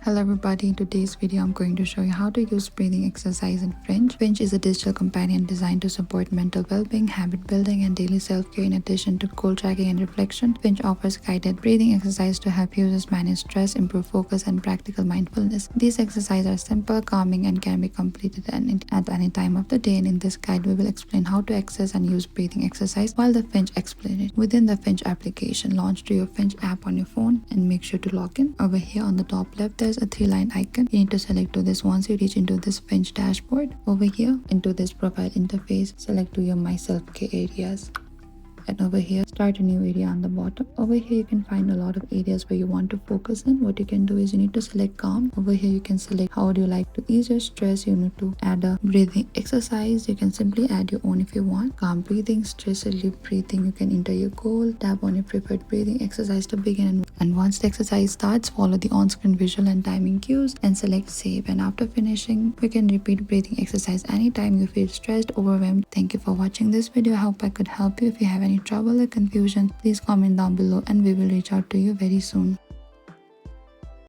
Hello everybody, in today's video I'm going to show you how to use breathing exercise in Finch. Finch is a digital companion designed to support mental well-being, habit building and daily self-care. In addition to goal tracking and reflection, Finch offers guided breathing exercise to help users manage stress, improve focus and practical mindfulness. These exercises are simple, calming and can be completed at any time of the day, and in this guide we will explain how to access and use breathing exercise while the Finch explains it. Within the Finch application, launch to your Finch app on your phone and make sure to log in. Over here on the top left there's a 3-line icon. You need to select to this. Once you reach into this Finch dashboard, over here into this profile interface, select to your my self-care areas. And over here start a new area on the bottom. Over here you can find a lot of areas where you want to focus in. What you can do is you need to select calm. Over here you can select how would you like to ease your stress. You need to add a breathing exercise. You can simply add your own if you want. Calm breathing, stress relief breathing. You can enter your goal, tap on your preferred breathing exercise to begin, and once the exercise starts, follow the on-screen visual and timing cues and select save. And after finishing, you can repeat breathing exercise anytime you feel stressed, overwhelmed. Thank you for watching this video. I hope I could help you. If you have any trouble or confusion, please comment down below and we will reach out to you very soon.